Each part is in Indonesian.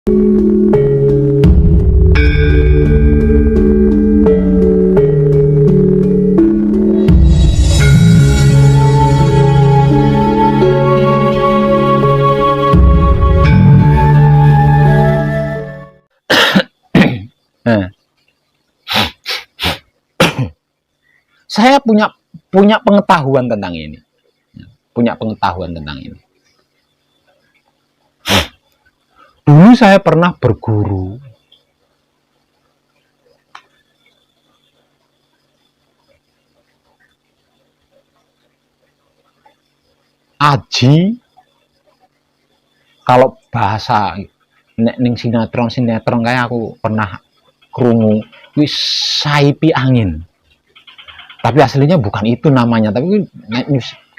Saya punya pengetahuan tentang ini. Punya pengetahuan tentang ini. Dulu saya pernah berguru aji, kalau bahasa ning sinetron kayak aku pernah krungu wis saipi angin. Tapi aslinya bukan itu namanya, tapi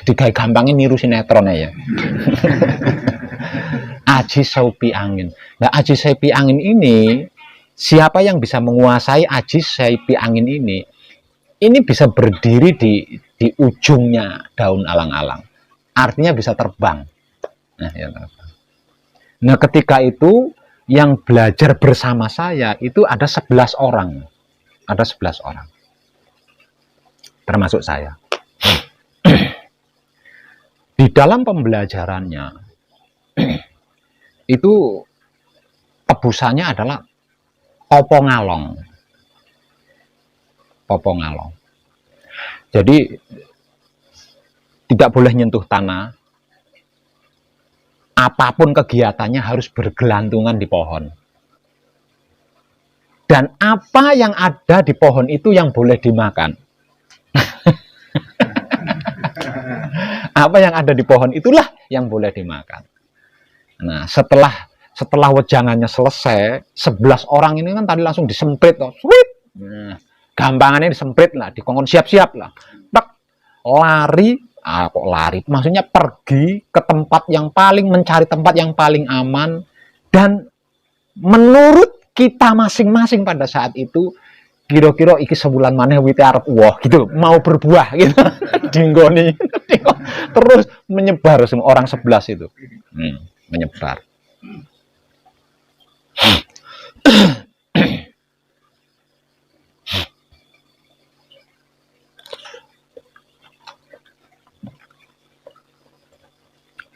digawe gampangnya niru sinetron ya. Aji Saipi Angin. Nah, Aji Saipi Angin ini, siapa yang bisa menguasai Aji Saipi Angin ini bisa berdiri di ujungnya daun alang-alang. Artinya bisa terbang. Nah, ketika itu yang belajar bersama saya itu ada 11 orang. Ada 11 orang. Termasuk saya. Di dalam pembelajarannya itu tebusannya adalah topo ngalong. Topo ngalong. Jadi tidak boleh nyentuh tanah. Apapun kegiatannya harus bergelantungan di pohon. Dan apa yang ada di pohon itu yang boleh dimakan. Apa yang ada di pohon itulah yang boleh dimakan. Nah, setelah wejangannya selesai, 11 orang ini kan tadi langsung disemprit, nah, gampangannya disemprit lah, dikongkon siap-siap lah, lari, kok lari, maksudnya pergi ke tempat yang mencari tempat yang paling aman, dan menurut kita masing-masing pada saat itu, kira-kira iki sebulan maneh wite arep wah gitu, mau berbuah gitu. Dinggoni. Terus menyebar semua orang 11 itu. Menyebar.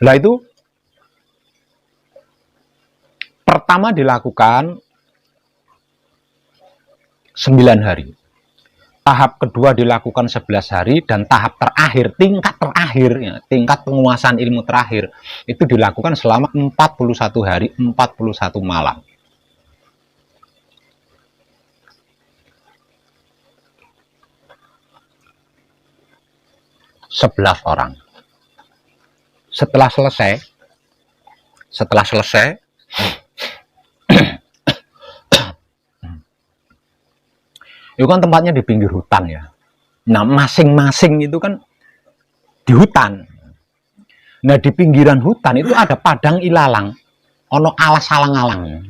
Lah itu pertama dilakukan 9 hari. Tahap kedua dilakukan 11 hari, dan tahap terakhir, tingkat terakhir, tingkat penguasaan ilmu terakhir, itu dilakukan selama 41 hari, 41 malam. Sebelas orang. Setelah selesai, itu kan tempatnya di pinggir hutan ya. Nah, masing-masing itu kan di hutan. Nah, di pinggiran hutan itu ada padang ilalang, ono alas alang-alang.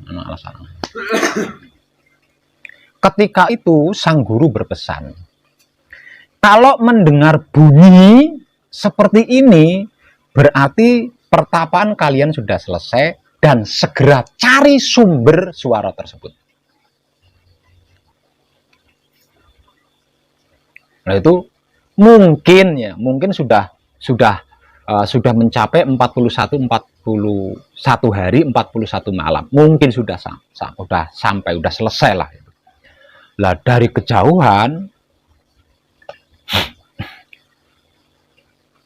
Ketika itu sang guru berpesan, kalau mendengar bunyi seperti ini, berarti pertapaan kalian sudah selesai, dan segera cari sumber suara tersebut. Nah, itu mungkin sudah mencapai 41 hari 41 malam. Mungkin sudah sampai, sudah selesai lah. Lah, dari kejauhan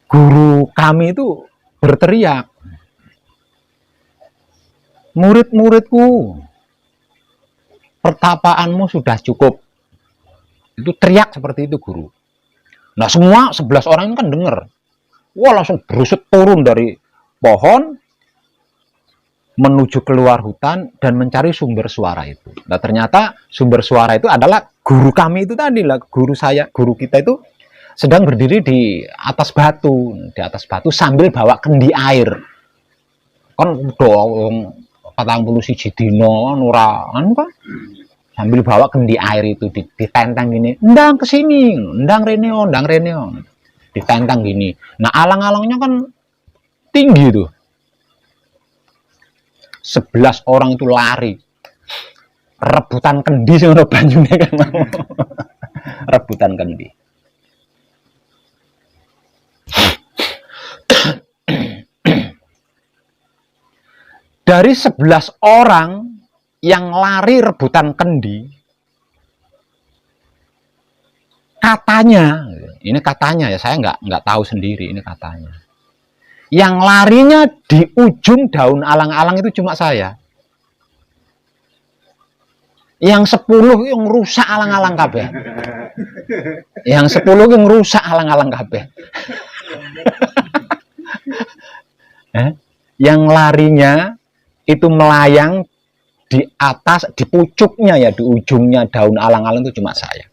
guru kami itu berteriak, "Murid-muridku, pertapaanmu sudah cukup." Itu teriak seperti itu guru. Nah, semua 11 orang ini kan dengar. Wah, langsung berusut turun dari pohon menuju keluar hutan dan mencari sumber suara itu. Nah, ternyata sumber suara itu adalah guru kami itu tadi lah, guru kita itu sedang berdiri di atas batu sambil bawa kendi air. Kan dong 41 dino nuraan kan. Sambil bawa kendi air itu ditentang gini, ndang kesini, ndang reneo, ditentang gini. Nah, alang-alangnya kan tinggi tuh. 11 orang itu lari rebutan kendi sing ono banyune kan. Rebutan kendi. Dari 11 orang yang lari rebutan kendi, katanya, ini katanya ya, saya nggak tahu sendiri, ini katanya, yang larinya di ujung daun alang-alang itu cuma saya. Yang 10 yang rusak alang-alang kabeh. Yang 10 yang rusak alang-alang kabeh. Yang larinya itu melayang di atas, di pucuknya ya, di ujungnya daun alang-alang itu cuma saya.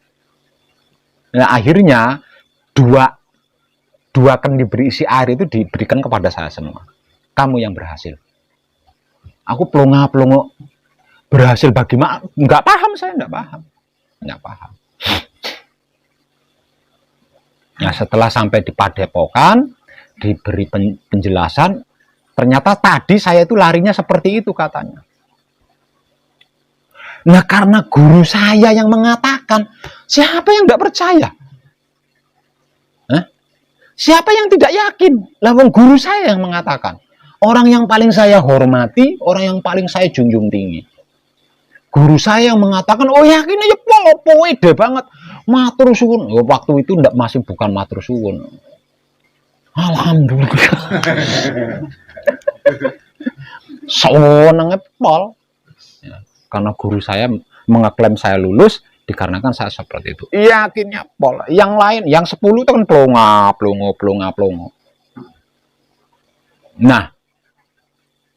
Nah, akhirnya dua kendi berisi air itu diberikan kepada saya semua. Kamu yang berhasil. Aku pelongo-pelongo, berhasil bagaimana? Nggak paham, saya nggak paham. Nah, setelah sampai di Padepokan, diberi penjelasan, ternyata tadi saya itu larinya seperti itu katanya. Nah, karena guru saya yang mengatakan, siapa yang nggak percaya? Siapa yang tidak yakin? Lah, guru saya yang mengatakan. Orang yang paling saya hormati, orang yang paling saya junjung tinggi. Guru saya yang mengatakan, oh yakin aja, pede banget. Matur suwun. Waktu itu masih bukan matur suwun. Alhamdulillah. Senengnya pol. Ya, karena guru saya mengeklaim saya lulus, dikarenakan saya seperti itu. Yakinnya pol. Yang lain, yang 10 itu kan plongo. Nah,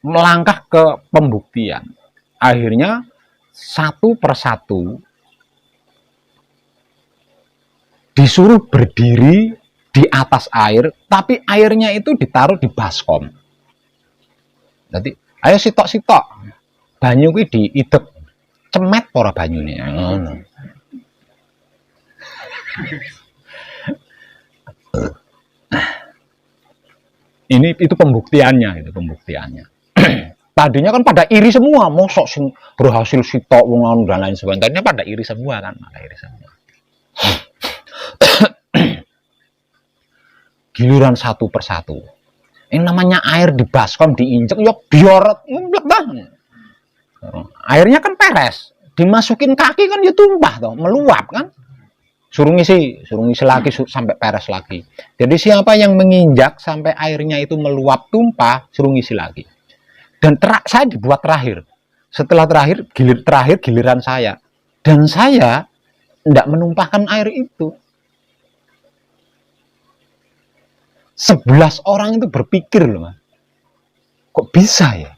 melangkah ke pembuktian. Akhirnya satu persatu disuruh berdiri di atas air, tapi airnya itu ditaruh di baskom. Jadi, ayo sitok-sitok. Banyu kuwi diidep. Cemet para banyune. Itu pembuktiannya, Tadinya kan pada iri semua, mosok sing berhasil sitok wong dan lain sebagainya, pada iri semua kan, Giliran satu persatu. Ini namanya air di baskom diinjek, ya biorot, airnya kan peres, dimasukin kaki kan ya tumpah toh, meluap kan. Suruh ngisi lagi sampai peres lagi. Jadi siapa yang menginjak sampai airnya itu meluap tumpah, suruh ngisi lagi. Dan saya dibuat terakhir. Setelah giliran saya. Dan saya tidak menumpahkan air itu. 11 orang itu berpikir loh, Mas. Kok bisa ya?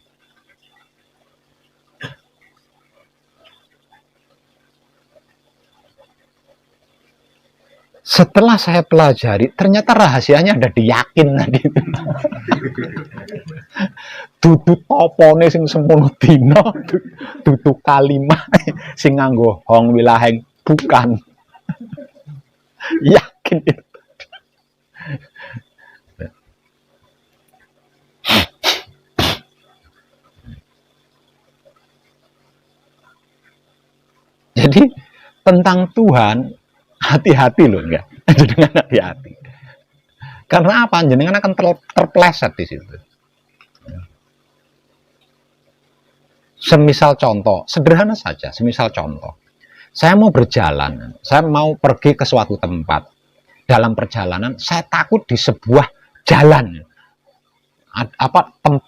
Setelah saya pelajari, ternyata rahasianya ada di yakin tadi. Dudu topone sing semono dina, dudu kalimah sing nganggo hong wilaheng, bukan. Yakin itu. Jadi tentang Tuhan, hati-hati loh, enggak. Jenengan hati-hati. Karena apa? Jenengan akan terpleset di situ. Semisal contoh, sederhana saja, semisal contoh. Saya mau berjalan, saya mau pergi ke suatu tempat. Dalam perjalanan, saya takut di sebuah jalan.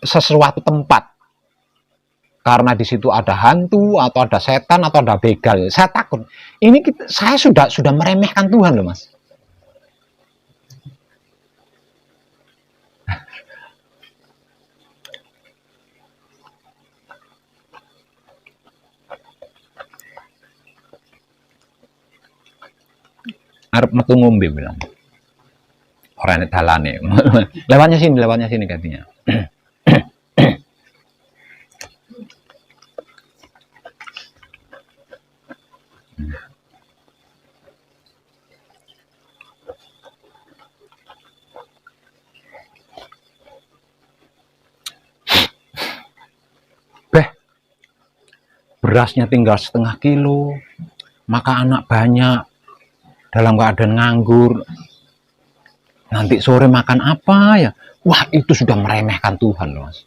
Sesuatu tempat. Karena di situ ada hantu, atau ada setan, atau ada begal. Saya takut. Saya sudah meremehkan Tuhan loh, Mas. Arep metu ngombe bilang. Orang dalane. Lewatnya sini katanya. berasnya tinggal setengah kilo, maka anak banyak dalam keadaan nganggur. Nanti sore makan apa ya? Wah, itu sudah meremehkan Tuhan loh, Mas.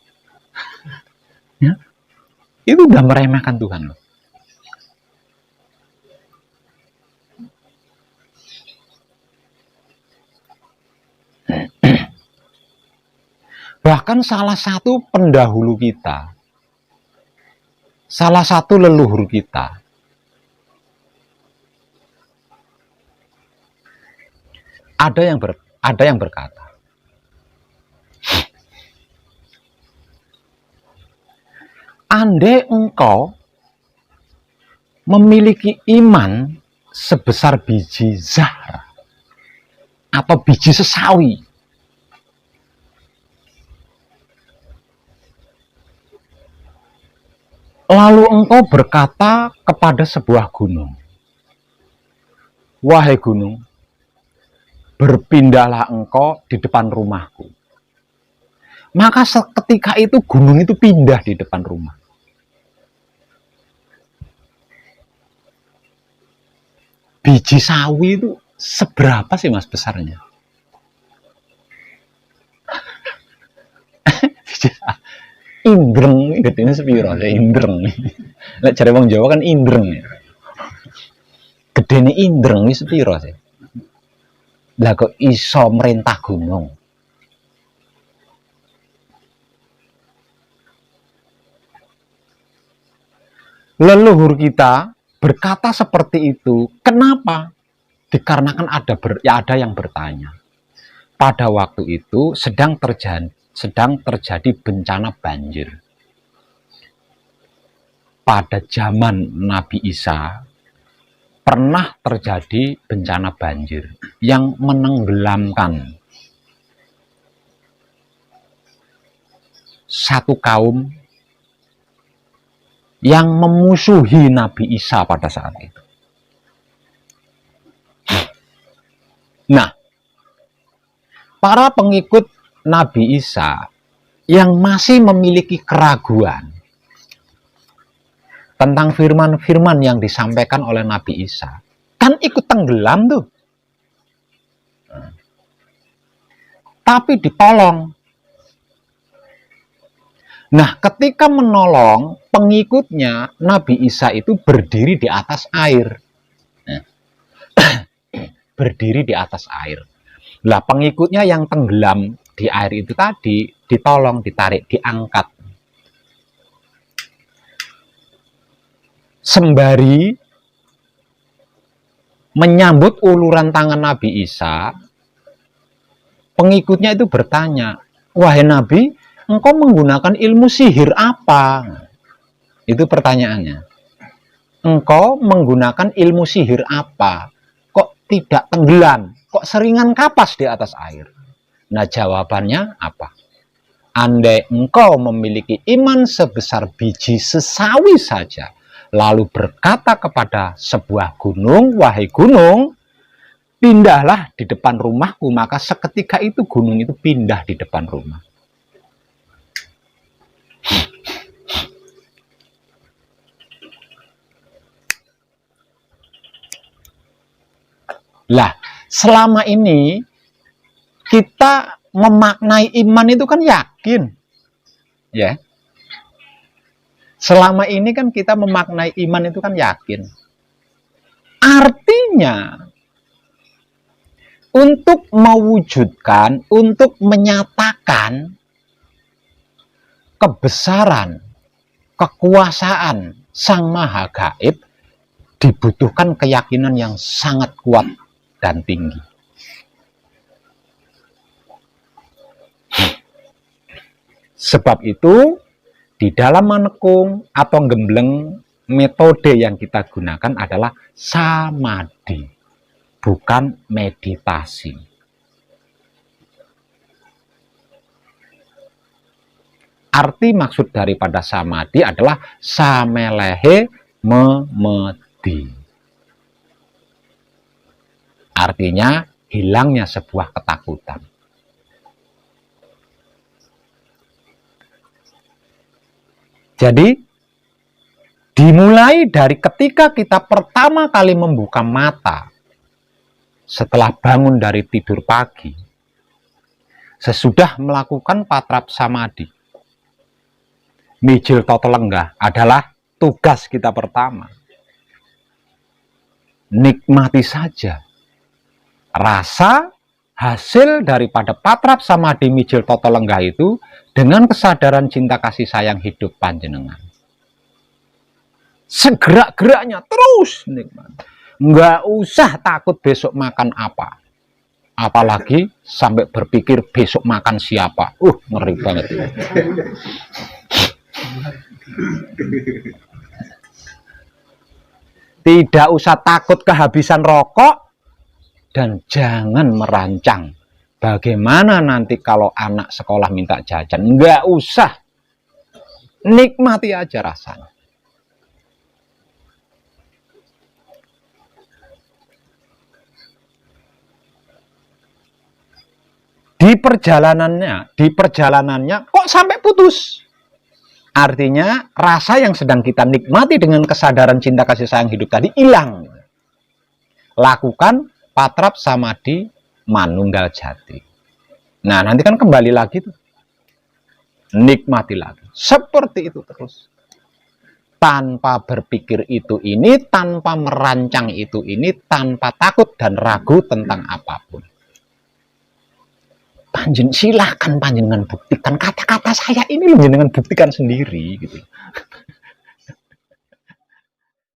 Ya, itu sudah meremehkan Tuhan loh. Bahkan salah satu pendahulu kita, salah satu leluhur kita, ada yang berkata, andai engkau memiliki iman sebesar biji zahra atau biji sesawi, lalu engkau berkata kepada sebuah gunung, wahai gunung, berpindahlah engkau di depan rumahku. Maka seketika itu gunung itu pindah di depan rumah. Biji sawi itu seberapa sih, Mas, besarnya? Indreng, gedene sepiro? Indreng. Lek jare wong Jawa kan indreng. Gedene indreng wis sepiro sih? Lah kok iso merintah gunung? Leluhur kita berkata seperti itu. Kenapa? Dikarenakan ada yang bertanya. Pada waktu itu sedang terjadi bencana banjir. Pada zaman Nabi Isa pernah terjadi bencana banjir yang menenggelamkan satu kaum yang memusuhi Nabi Isa pada saat itu. Nah, para pengikut Nabi Isa yang masih memiliki keraguan tentang firman-firman yang disampaikan oleh Nabi Isa, kan ikut tenggelam tuh. Tapi ditolong. Nah, ketika menolong pengikutnya, Nabi Isa itu berdiri di atas air. Berdiri di atas air. Lah, pengikutnya yang tenggelam di air itu tadi ditolong, ditarik, diangkat. Sembari menyambut uluran tangan Nabi Isa, pengikutnya itu bertanya, wahai Nabi, engkau menggunakan ilmu sihir apa? Itu pertanyaannya. Engkau menggunakan ilmu sihir apa? Kok tidak tenggelam? Kok seringan kapas di atas air? Nah, jawabannya apa? Andai engkau memiliki iman sebesar biji sesawi saja, lalu berkata kepada sebuah gunung, wahai gunung, pindahlah di depan rumahku, maka seketika itu gunung itu pindah di depan rumah. Lah, selama ini kita memaknai iman itu kan yakin. Ya. Selama ini kan kita memaknai iman itu kan yakin. Artinya untuk mewujudkan, untuk menyatakan kebesaran, kekuasaan Sang Maha Gaib dibutuhkan keyakinan yang sangat kuat dan tinggi. Sebab itu, di dalam manekung atau gembleng, metode yang kita gunakan adalah samadhi, bukan meditasi. Arti maksud daripada samadhi adalah samelehe memedi. Artinya hilangnya sebuah ketakutan. Jadi Dimulai dari ketika kita pertama kali membuka mata setelah bangun dari tidur pagi, sesudah melakukan patrap samadhi, mijil toto lenggah adalah tugas kita pertama. Nikmati saja rasa hasil daripada patrap samadhi mijil toto lenggah itu dengan kesadaran cinta kasih sayang hidup panjenengan. Segerak-geraknya terus nikmat. Nggak usah takut besok makan apa. Apalagi sampai berpikir besok makan siapa. Ngeri banget. Tidak usah takut kehabisan rokok. Dan jangan merancang bagaimana nanti kalau anak sekolah minta jajan. Nggak usah. Nikmati aja rasanya. Di perjalanannya kok sampai putus? Artinya rasa yang sedang kita nikmati dengan kesadaran cinta kasih sayang hidup tadi hilang. Lakukan patrap samadhi manunggal jati. Nah, nanti kan kembali lagi tuh. Nikmati lagi. Seperti itu terus. Tanpa berpikir itu ini, tanpa merancang itu ini, tanpa takut dan ragu tentang apapun. Silahkan panjenengan buktikan, kata-kata saya ini panjenengan buktikan sendiri gitu.